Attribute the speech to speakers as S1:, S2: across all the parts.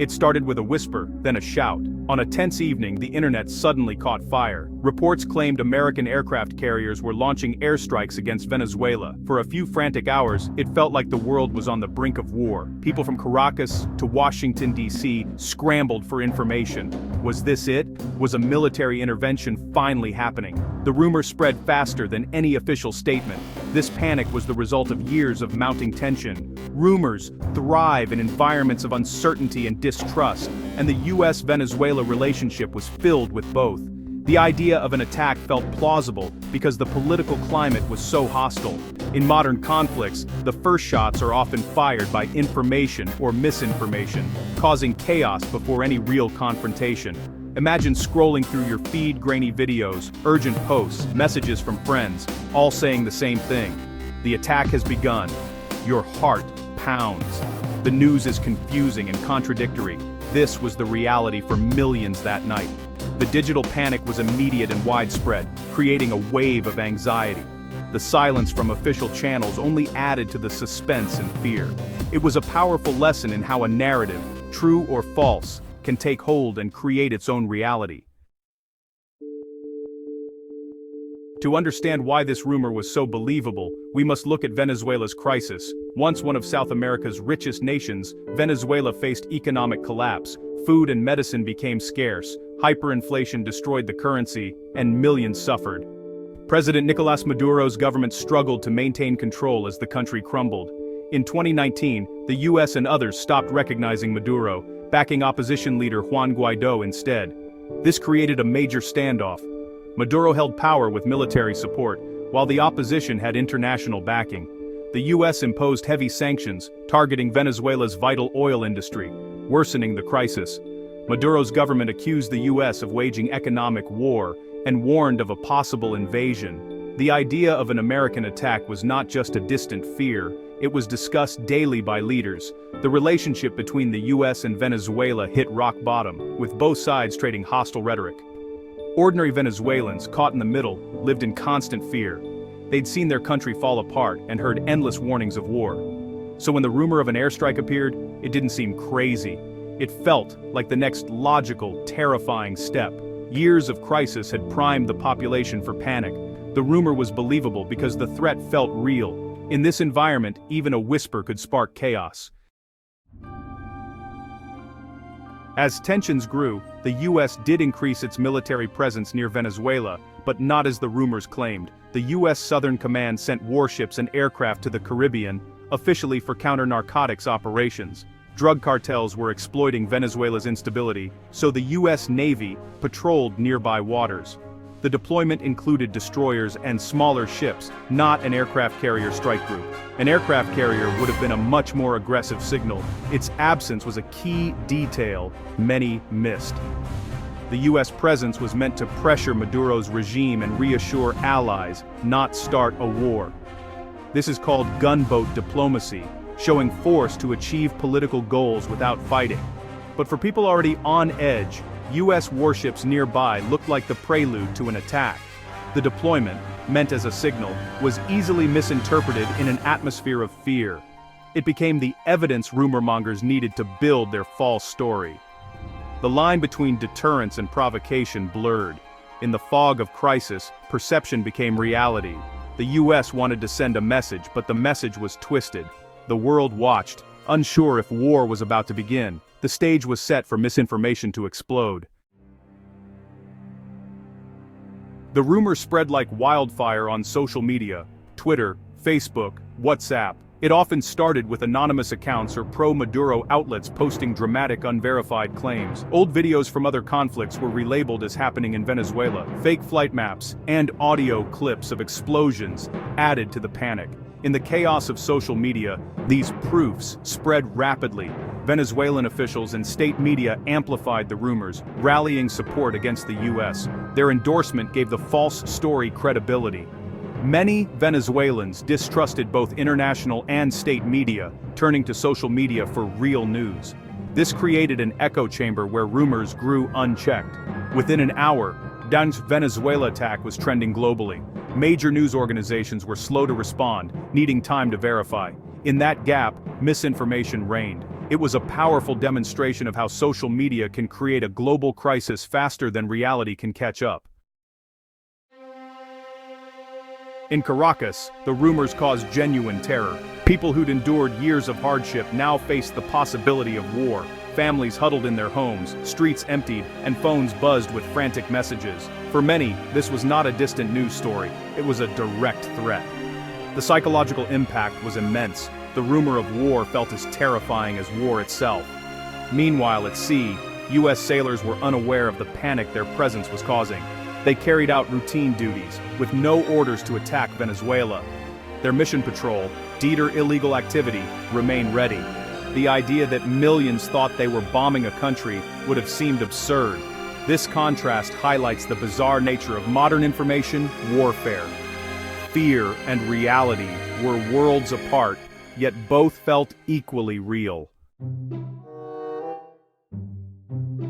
S1: It started with a whisper, then a shout. On a tense evening, the internet suddenly caught fire. Reports claimed American aircraft carriers were launching airstrikes against Venezuela. For a few frantic hours, it felt like the world was on the brink of war. People from Caracas to Washington, D.C. scrambled for information. Was this it? Was a military intervention finally happening? The rumor spread faster than any official statement. This panic was the result of years of mounting tension. Rumors thrive in environments of uncertainty and distrust, and the U.S.-Venezuela relationship was filled with both. The idea of an attack felt plausible because the political climate was so hostile. In modern conflicts, the first shots are often fired by information or misinformation, causing chaos before any real confrontation. Imagine scrolling through your feed, grainy videos, urgent posts, messages from friends, all saying the same thing. The attack has begun. Your heart pounds. The news is confusing and contradictory. This was the reality for millions that night. The digital panic was immediate and widespread, creating a wave of anxiety. The silence from official channels only added to the suspense and fear. It was a powerful lesson in how a narrative, true or false, can take hold and create its own reality. To understand why this rumor was so believable, we must look at Venezuela's crisis. Once one of South America's richest nations, Venezuela faced economic collapse. Food and medicine became scarce, hyperinflation destroyed the currency, and millions suffered. President Nicolás Maduro's government struggled to maintain control as the country crumbled. In 2019, the US and others stopped recognizing Maduro, backing opposition leader Juan Guaidó instead. This created a major standoff. Maduro held power with military support, while the opposition had international backing. The US imposed heavy sanctions, targeting Venezuela's vital oil industry, worsening the crisis. Maduro's government accused the US of waging economic war and warned of a possible invasion. The idea of an American attack was not just a distant fear, it was discussed daily by leaders. The relationship between the US and Venezuela hit rock bottom, with both sides trading hostile rhetoric. Ordinary Venezuelans, caught in the middle, lived in constant fear. They'd seen their country fall apart and heard endless warnings of war. So when the rumor of an airstrike appeared, it didn't seem crazy. It felt like the next logical, terrifying step. Years of crisis had primed the population for panic. The rumor was believable because the threat felt real. In this environment, even a whisper could spark chaos. As tensions grew, the US did increase its military presence near Venezuela, but not as the rumors claimed. The US Southern Command sent warships and aircraft to the Caribbean, officially for counter-narcotics operations. Drug cartels were exploiting Venezuela's instability, so the US Navy patrolled nearby waters. The deployment included destroyers and smaller ships, not an aircraft carrier strike group. An aircraft carrier would have been a much more aggressive signal. Its absence was a key detail many missed. The US presence was meant to pressure Maduro's regime and reassure allies, not start a war. This is called gunboat diplomacy, showing force to achieve political goals without fighting. But for people already on edge, US warships nearby looked like the prelude to an attack. The deployment, meant as a signal, was easily misinterpreted in an atmosphere of fear. It became the evidence rumormongers needed to build their false story. The line between deterrence and provocation blurred. In the fog of crisis, perception became reality. The US wanted to send a message, but the message was twisted. The world watched, unsure if war was about to begin. The stage was set for misinformation to explode. The rumor spread like wildfire on social media, Twitter, Facebook, WhatsApp. It often started with anonymous accounts or pro-Maduro outlets posting dramatic unverified claims. Old videos from other conflicts were relabeled as happening in Venezuela. Fake flight maps and audio clips of explosions added to the panic. In the chaos of social media, these proofs spread rapidly. Venezuelan officials and state media amplified the rumors, rallying support against the US. Their endorsement gave the false story credibility. Many Venezuelans distrusted both international and state media, turning to social media for real news. This created an echo chamber where rumors grew unchecked. Within an hour, Dan's Venezuela attack was trending globally. Major news organizations were slow to respond, needing time to verify. In that gap, misinformation reigned. It was a powerful demonstration of how social media can create a global crisis faster than reality can catch up. In Caracas, the rumors caused genuine terror. People who'd endured years of hardship now faced the possibility of war. Families huddled in their homes, streets emptied, and phones buzzed with frantic messages. For many, this was not a distant news story, it was a direct threat. The psychological impact was immense. The rumor of war felt as terrifying as war itself. Meanwhile, at sea, U.S. sailors were unaware of the panic their presence was causing. They carried out routine duties, with no orders to attack Venezuela. Their mission patrol, deter illegal activity, remained ready. The idea that millions thought they were bombing a country would have seemed absurd. This contrast highlights the bizarre nature of modern information warfare. Fear and reality were worlds apart, yet both felt equally real.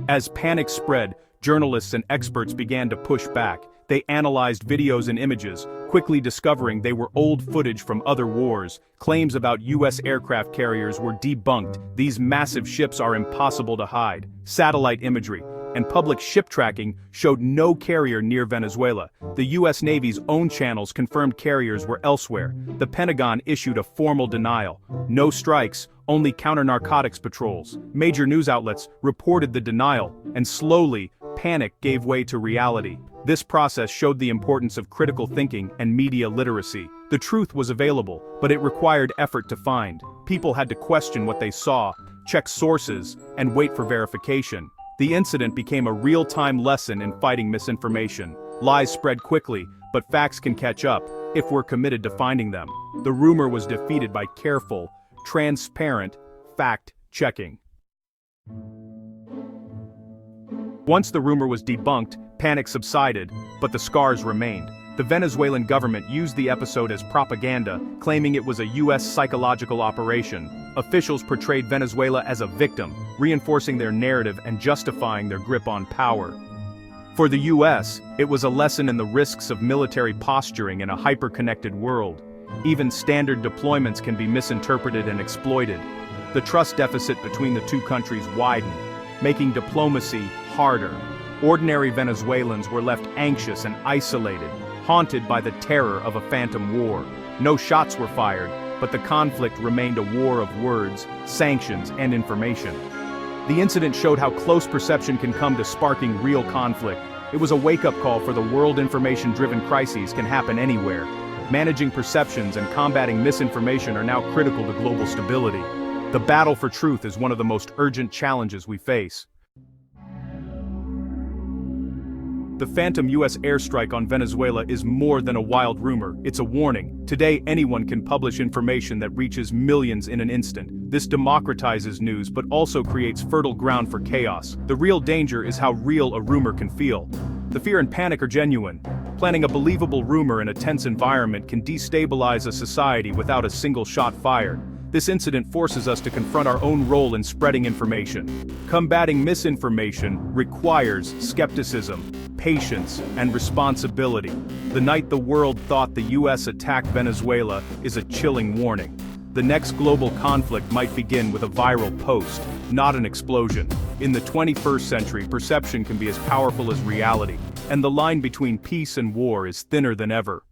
S1: As panic spread, journalists and experts began to push back. They analyzed videos and images, quickly discovering they were old footage from other wars. Claims about U.S. aircraft carriers were debunked. These massive ships are impossible to hide. Satellite imagery and public ship tracking showed no carrier near Venezuela. The U.S. Navy's own channels confirmed carriers were elsewhere. The Pentagon issued a formal denial. No strikes, only counter-narcotics patrols. Major news outlets reported the denial, and slowly, panic gave way to reality. This process showed the importance of critical thinking and media literacy. The truth was available, but it required effort to find. People had to question what they saw, check sources, and wait for verification. The incident became a real-time lesson in fighting misinformation. Lies spread quickly, but facts can catch up if we're committed to finding them. The rumor was defeated by careful, transparent fact-checking. Once the rumor was debunked, panic subsided, but the scars remained. The Venezuelan government used the episode as propaganda, claiming it was a U.S. psychological operation. Officials portrayed Venezuela as a victim, reinforcing their narrative and justifying their grip on power. For the U.S., it was a lesson in the risks of military posturing in a hyper-connected world. Even standard deployments can be misinterpreted and exploited. The trust deficit between the two countries widened, making diplomacy harder. Ordinary Venezuelans were left anxious and isolated, haunted by the terror of a phantom war. No shots were fired, but the conflict remained a war of words, sanctions, and information. The incident showed how close perception can come to sparking real conflict. It was a wake-up call for the world. Information-driven crises can happen anywhere. Managing perceptions and combating misinformation are now critical to global stability. The battle for truth is one of the most urgent challenges we face. The phantom U.S. airstrike on Venezuela is more than a wild rumor, it's a warning. Today, anyone can publish information that reaches millions in an instant. This democratizes news but also creates fertile ground for chaos. The real danger is how real a rumor can feel. The fear and panic are genuine. Planning a believable rumor in a tense environment can destabilize a society without a single shot fired. This incident forces us to confront our own role in spreading information. Combating misinformation requires skepticism, patience, and responsibility. The night the world thought the U.S. attacked Venezuela is a chilling warning. The next global conflict might begin with a viral post, not an explosion. In the 21st century, perception can be as powerful as reality, and the line between peace and war is thinner than ever.